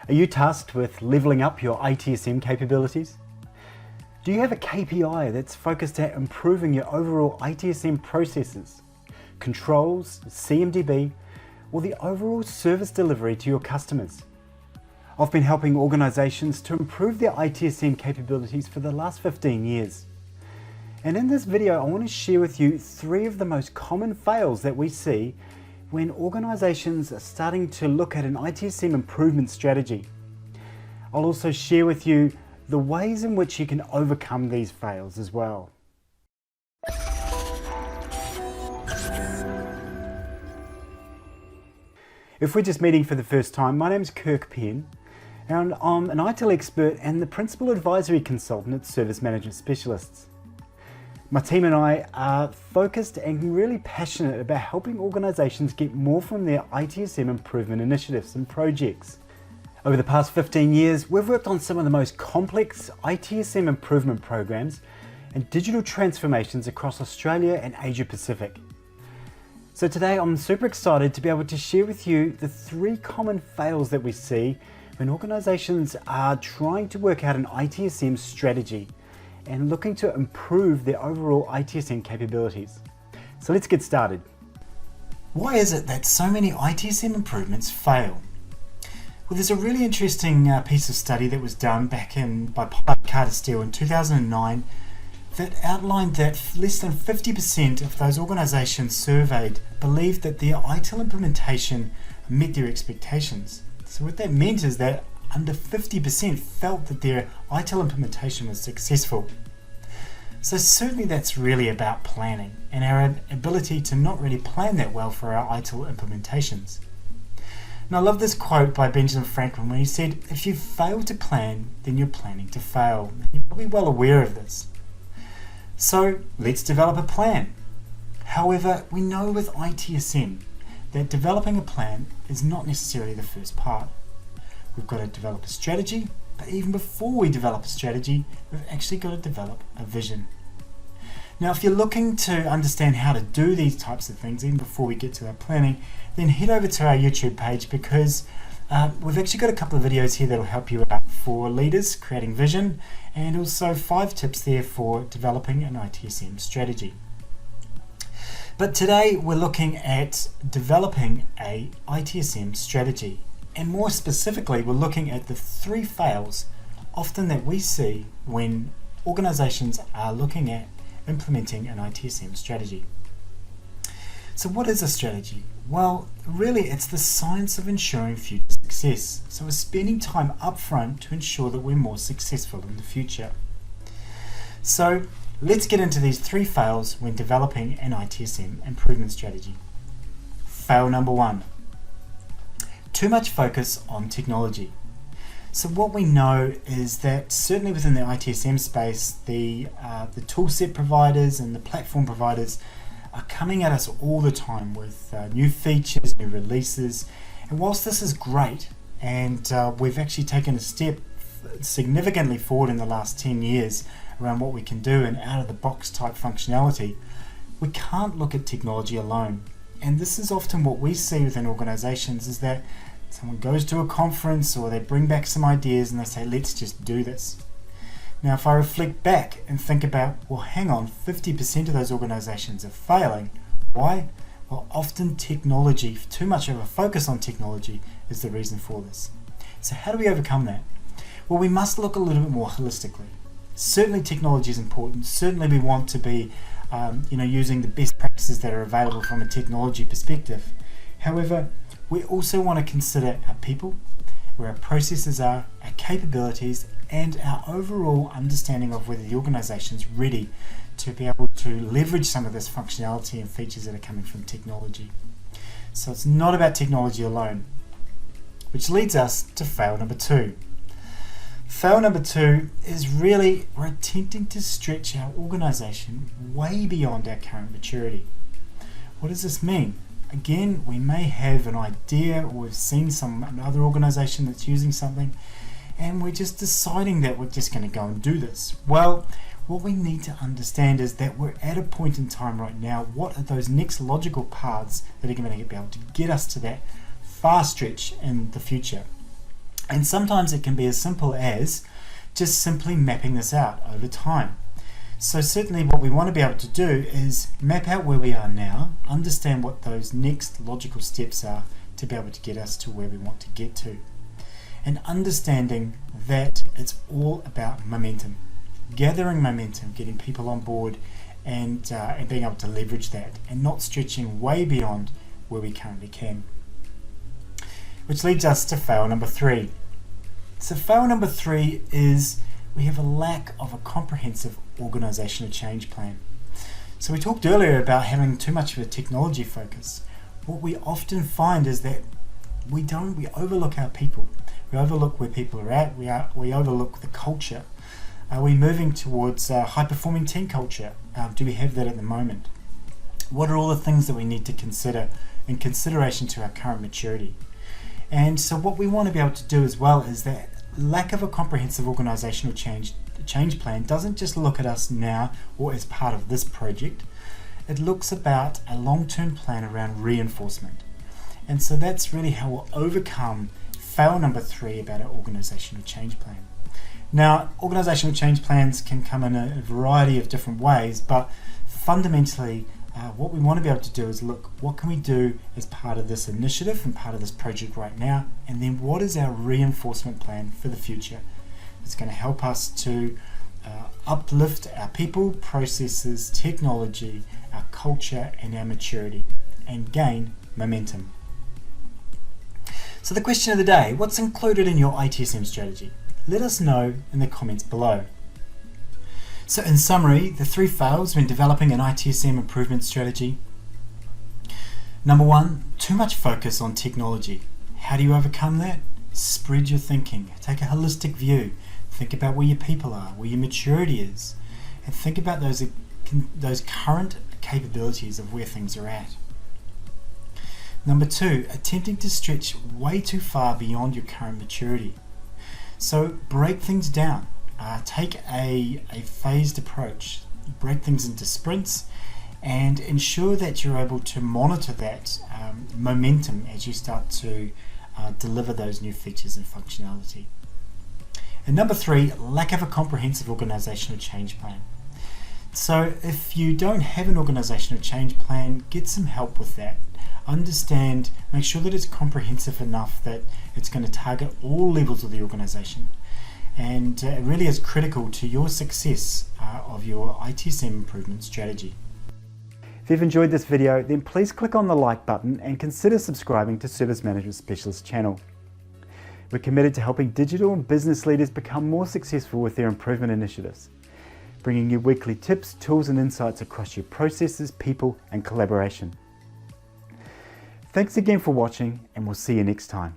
Are you tasked with leveling up your ITSM capabilities? Do you have a KPI that's focused at improving your overall ITSM processes, controls, CMDB, or the overall service delivery to your customers? I've been helping organizations to improve their ITSM capabilities for the last 15 years. And in this video, I want to share with you 3 of the most common fails that we see when organizations are starting to look at an ITSM improvement strategy. I'll also share with you the ways in which you can overcome these fails as well. If we're just meeting for the first time, my name's Kirk Penn, and I'm an ITIL expert and the Principal Advisory Consultant at Service Management Specialists. My team and I are focused and really passionate about helping organizations get more from their ITSM improvement initiatives and projects. Over the past 15 years, we've worked on some of the most complex ITSM improvement programs and digital transformations across Australia and Asia Pacific. So today I'm super excited to be able to share with you the 3 common fails that we see when organizations are trying to work out an ITSM strategy and looking to improve their overall ITSM capabilities. So let's get started. Why is it that so many ITSM improvements fail? Well, there's a really interesting piece of study that was done by Carter Steele in 2009 that outlined that less than 50% of those organizations surveyed believed that their ITIL implementation met their expectations. So what that meant is that under 50% felt that their ITIL implementation was successful. So certainly that's really about planning and our ability to not really plan that well for our ITIL implementations. And I love this quote by Benjamin Franklin when he said, "If you fail to plan, then you're planning to fail." And you're probably well aware of this. So let's develop a plan. However, we know with ITSM that developing a plan is not necessarily the first part. We've got to develop a strategy, but even before we develop a strategy, we've actually got to develop a vision. Now, if you're looking to understand how to do these types of things, even before we get to our planning, then head over to our YouTube page because we've actually got a couple of videos here that will help you out for leaders creating vision, and also 5 tips there for developing an ITSM strategy. But today we're looking at developing a ITSM strategy. And more specifically, we're looking at the 3 fails often that we see when organizations are looking at implementing an ITSM strategy. So what is a strategy? Well, really it's the science of ensuring future success. So we're spending time upfront to ensure that we're more successful in the future. So let's get into these 3 fails when developing an ITSM improvement strategy. Fail number 1. Too much focus on technology. So what we know is that certainly within the ITSM space, the toolset providers and the platform providers are coming at us all the time with new features, new releases. And whilst this is great, and we've actually taken a step significantly forward in the last 10 years around what we can do and out-of-the-box type functionality, we can't look at technology alone. And this is often what we see within organizations, is that someone goes to a conference or they bring back some ideas and they say, let's just do this. Now, if I reflect back and think about, well, hang on, 50% of those organizations are failing. Why? Well, often technology, too much of a focus on technology is the reason for this. So how do we overcome that? Well, we must look a little bit more holistically. Certainly technology is important. Certainly we want to be using the best practices that are available from a technology perspective. However, we also want to consider our people, where our processes are, our capabilities, and our overall understanding of whether the organization is ready to be able to leverage some of this functionality and features that are coming from technology. So it's not about technology alone, which leads us to fail number 2. Fail number 2 is really we're attempting to stretch our organization way beyond our current maturity. What does this mean? Again, we may have an idea, or we've seen another organization that's using something, and we're just deciding that we're just going to go and do this. Well, what we need to understand is that we're at a point in time right now. What are those next logical paths that are going to be able to get us to that far stretch in the future? And sometimes it can be as simple as just simply mapping this out over time. So certainly what we want to be able to do is map out where we are now, understand what those next logical steps are to be able to get us to where we want to get to. And understanding that it's all about momentum, gathering momentum, getting people on board and being able to leverage that and not stretching way beyond where we currently can. Which leads us to fail number 3. So fail number 3 is we have a lack of a comprehensive organizational change plan. So we talked earlier about having too much of a technology focus. What we often find is that we overlook our people. We overlook where people are at. We overlook the culture. Are we moving towards high-performing team culture? Do we have that at the moment? What are all the things that we need to consider in consideration to our current maturity? And so what we want to be able to do as well is that lack of a comprehensive organizational change plan doesn't just look at us now or as part of this project. It looks about a long-term plan around reinforcement. And so that's really how we'll overcome fail number 3 about our organizational change plan. Now, organizational change plans can come in a variety of different ways, but fundamentally what we want to be able to do is look, what can we do as part of this initiative and part of this project right now, and then what is our reinforcement plan for the future? It's going to help us to uplift our people, processes, technology, our culture and our maturity and gain momentum. So the question of the day, what's included in your ITSM strategy? Let us know in the comments below. So in summary, the 3 fails when developing an ITSM improvement strategy. Number 1, too much focus on technology. How do you overcome that? Spread your thinking. Take a holistic view. Think about where your people are, where your maturity is, and think about those current capabilities of where things are at. Number 2, attempting to stretch way too far beyond your current maturity. So break things down. Take a phased approach, break things into sprints, and ensure that you're able to monitor that momentum as you start to deliver those new features and functionality. And number 3, lack of a comprehensive organizational change plan. So if you don't have an organizational change plan, get some help with that. Understand, make sure that it's comprehensive enough that it's going to target all levels of the organization. And it really is critical to your success of your ITSM improvement strategy. If you've enjoyed this video, then please click on the like button and consider subscribing to Service Management Specialist channel. We're committed to helping digital and business leaders become more successful with their improvement initiatives, bringing you weekly tips, tools and insights across your processes, people and collaboration. Thanks again for watching, and we'll see you next time.